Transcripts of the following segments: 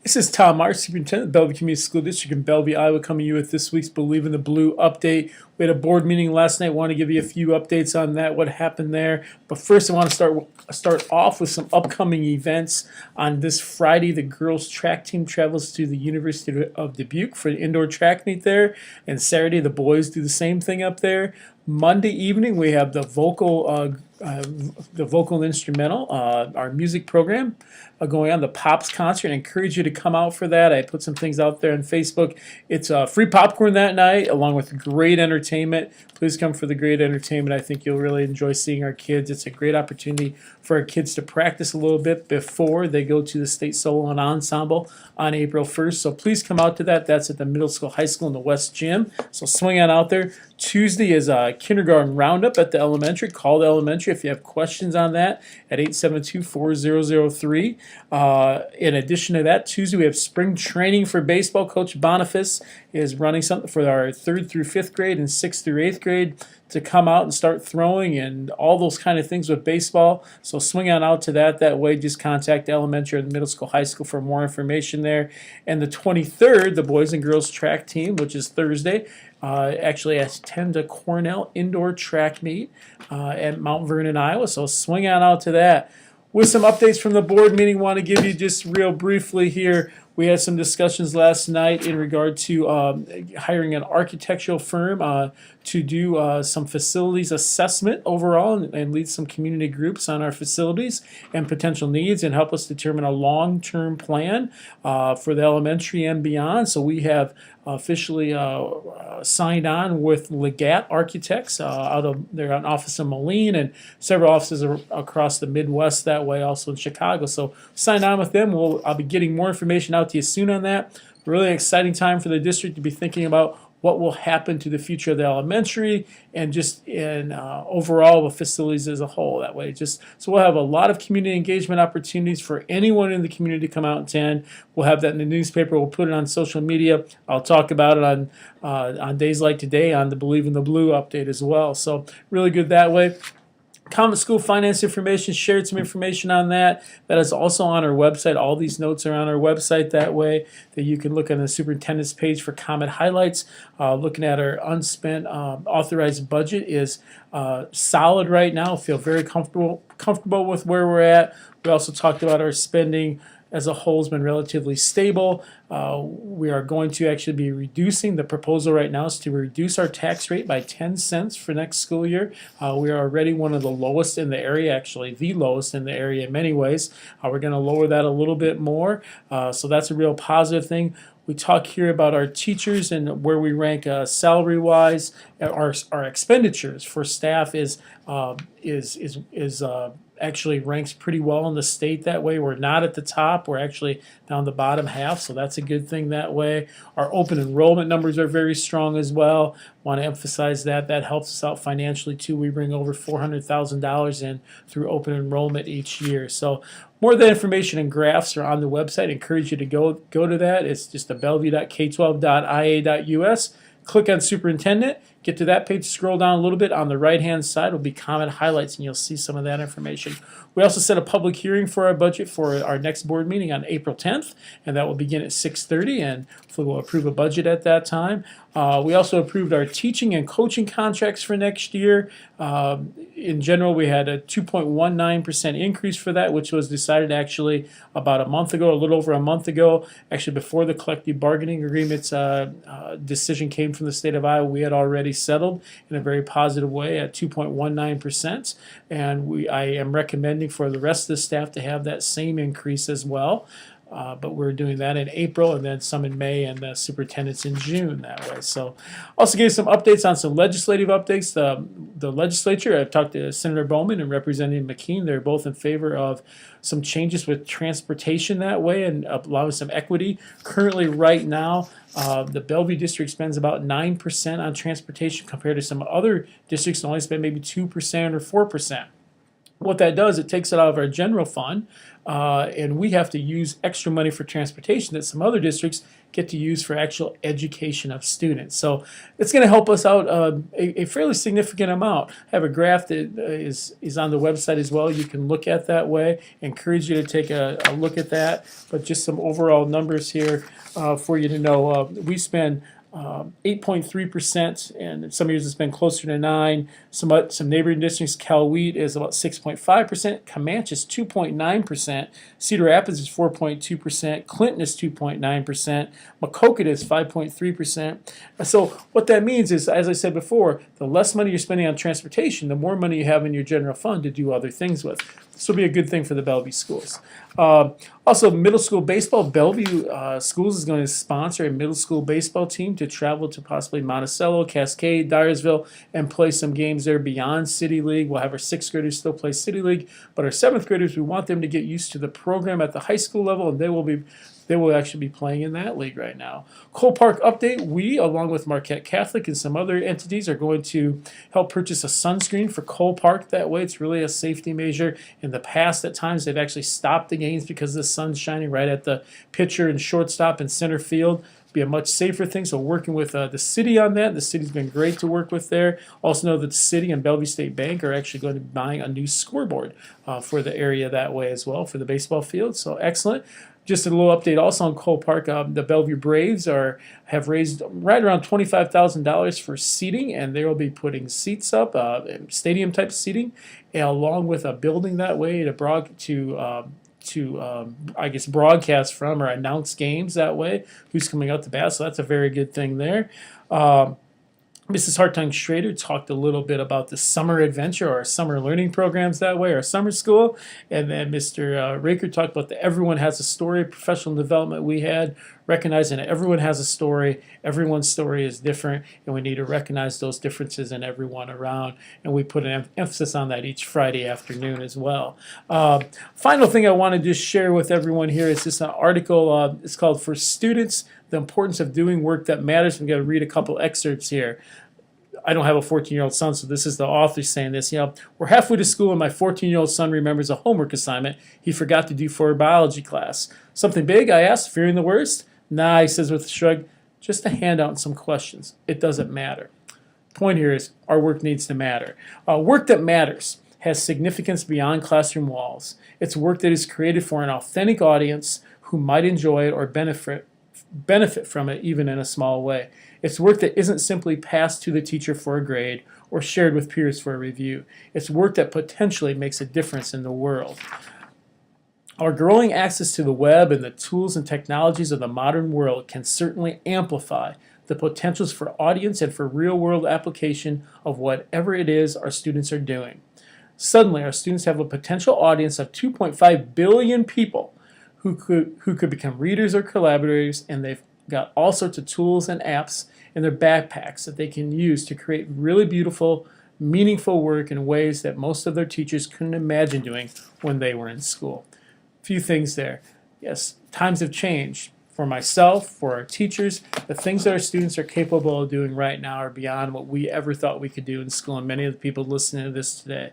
This is Tom Marks, Superintendent of Bellevue Community School District in Bellevue, Iowa, coming to you with this week's Believe in the Blue update. We had a board meeting last night. Want to give you a few updates on that, what happened there. But first, I want to start off with some upcoming events. On this Friday, the girls track team travels to the University of Dubuque for an indoor track meet there, and Saturday the boys do the same thing up there. Monday evening, we have the vocal and instrumental, our music program going on, the Pops concert. I encourage you to come out for that. I put some things out there on Facebook. It's free popcorn that night, along with great entertainment. Please come for the great entertainment. I think you'll really enjoy seeing our kids. It's a great opportunity for our kids to practice a little bit before they go to the State Solo and Ensemble on April 1st. So please come out to that. That's at the middle school, high school in the West Gym. So swing on out there. Tuesday is a kindergarten roundup at the elementary. Call the elementary if you have questions on that at 872-4003. In addition to that, Tuesday we have spring training for baseball. Coach Boniface is running something for our 3rd through 5th grade and 6th through 8th grade to come out and start throwing and all those kind of things with baseball. So swing on out to that. That way, just contact the elementary and middle school, high school for more information there. And the 23rd, the boys and girls track team, which is Thursday, actually attend a Cornell indoor track meet at Mount Vernon, Iowa. So swing on out to that. With some updates from the board meeting, want to give you just real briefly here. We had some discussions last night in regard to hiring an architectural firm to do some facilities assessment overall and lead some community groups on our facilities and potential needs and help us determine a long-term plan for the elementary and beyond. So we have officially signed on with Legat Architects out of their office in Moline and several offices across the Midwest that way, also in Chicago. So signed on with them. I'll be getting more information out to you soon on that. Really exciting time for the district to be thinking about what will happen to the future of the elementary and just in overall the facilities as a whole. That way, so we'll have a lot of community engagement opportunities for anyone in the community to come out and attend. We'll have that in the newspaper. We'll put it on social media. I'll talk about it on days like today on the Believe in the Blue update as well. So really good that way. Common School finance information, shared some information on that. That is also on our website. All these notes are on our website that way that you can look on the superintendent's page for comment highlights. Looking at our unspent authorized budget is solid right now. Feel very comfortable with where we're at. We also talked about our spending as a whole has been relatively stable. We are going to actually be reducing, the proposal right now is to reduce our tax rate by 10 cents for next school year. We are already one of the lowest in the area, actually the lowest in the area in many ways. We're going to lower that a little bit more, so that's a real positive thing. We talk here about our teachers and where we rank salary-wise. Our expenditures for staff is actually ranks pretty well in the state that way. We're not at the top. We're actually down the bottom half, so that's a good thing that way. Our open enrollment numbers are very strong as well. Want to emphasize that. That helps us out financially too. We bring over $400,000 in through open enrollment each year. So more of that information and graphs are on the website. I encourage you to go to that. It's just the bellevue.k12.ia.us. Click on Superintendent, get to that page, scroll down a little bit. On the right-hand side will be comment highlights, and you'll see some of that information. We also set a public hearing for our budget for our next board meeting on April 10th, and that will begin at 6:30, and hopefully we'll approve a budget at that time. We also approved our teaching and coaching contracts for next year. In general, we had a 2.19% increase for that, which was decided actually about a month ago, a little over a month ago. Actually, before the collective bargaining agreements decision came from the state of Iowa, we had already settled in a very positive way at 2.19%. And I am recommending for the rest of the staff to have that same increase as well. But we're doing that in April and then some in May and the superintendents in June that way. So also gave some updates on some legislative updates. The legislature, I've talked to Senator Bowman and Representative McKean. They're both in favor of some changes with transportation that way and allowing some equity. Currently right now, the Bellevue district spends about 9% on transportation compared to some other districts that only spend maybe 2% or 4%. What that does, it takes it out of our general fund, and we have to use extra money for transportation that some other districts get to use for actual education of students. So it's going to help us out a fairly significant amount. I have a graph that is on the website as well. You can look at that way. I encourage you to take a look at that. But just some overall numbers here for you to know. We spend 8.3%, and some years it's been closer to 9. Some neighboring districts, Cal Wheat is about 6.5%, Comanche is 2.9%, Cedar Rapids is 4.2%, Clinton is 2.9%, Maquoketa is 5.3%. So what that means is, as I said before, the less money you're spending on transportation, the more money you have in your general fund to do other things with. This will be a good thing for the Bellevue schools. Also, middle school baseball. Bellevue Schools is going to sponsor a middle school baseball team to travel to possibly Monticello, Cascade, Dyersville, and play some games there beyond City League. We'll have our 6th graders still play City League, but our 7th graders, we want them to get used to the program at the high school level, and they will actually be playing in that league right now. Cole Park update. We, along with Marquette Catholic and some other entities, are going to help purchase a sunscreen for Cole Park. That way it's really a safety measure. In the past, at times, they've actually stopped the games because the sun's shining right at the pitcher and shortstop and center field. Be a much safer thing. So working with the city on that. The city's been great to work with there. Also know that the city and Bellevue State Bank are actually going to be buying a new scoreboard for the area that way as well for the baseball field. So excellent. Just a little update also on Cole Park. The Bellevue Braves have raised right around $25,000 for seating, and they will be putting seats up, stadium type seating, along with a building that way to I guess broadcast from or announce games that way. Who's coming out to bat? So that's a very good thing there. Mrs. Hartung Schrader talked a little bit about the summer adventure or summer learning programs that way, or summer school. And then Mr. Raker talked about the Everyone Has a Story professional development we had, recognizing that everyone has a story, everyone's story is different, and we need to recognize those differences in everyone around. And we put an emphasis on that each Friday afternoon as well. Final thing I want to just share with everyone here is just an article. It's called For Students, the Importance of Doing Work That Matters. I'm going to read a couple excerpts here. I don't have a 14-year-old son, so this is the author saying this. We're halfway to school and my 14-year-old son remembers a homework assignment he forgot to do for a biology class. Something big? I asked, fearing the worst. Nah, he says with a shrug, just a handout and some questions. It doesn't matter. Point here is our work needs to matter. Work that matters has significance beyond classroom walls. It's work that is created for an authentic audience who might enjoy it or benefit from it even in a small way. It's work that isn't simply passed to the teacher for a grade or shared with peers for a review. It's work that potentially makes a difference in the world. Our growing access to the web and the tools and technologies of the modern world can certainly amplify the potentials for audience and for real-world application of whatever it is our students are doing. Suddenly, our students have a potential audience of 2.5 billion people who could become readers or collaborators, and they've got all sorts of tools and apps in their backpacks that they can use to create really beautiful, meaningful work in ways that most of their teachers couldn't imagine doing when they were in school. A few things there. Yes, times have changed. For myself, for our teachers, the things that our students are capable of doing right now are beyond what we ever thought we could do in school, and many of the people listening to this today.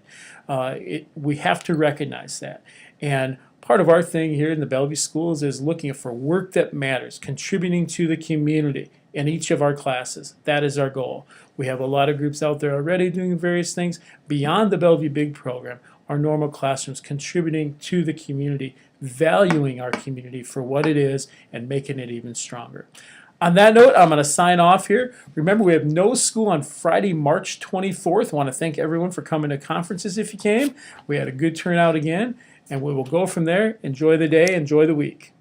We have to recognize that. And part of our thing here in the Bellevue Schools is looking for work that matters, contributing to the community in each of our classes. That is our goal. We have a lot of groups out there already doing various things beyond the Bellevue Big program, our normal classrooms, contributing to the community, valuing our community for what it is and making it even stronger. On that note, I'm going to sign off here. Remember, we have no school on Friday, March 24th. I want to thank everyone for coming to conferences if you came. We had a good turnout again, and we will go from there. Enjoy the day, enjoy the week.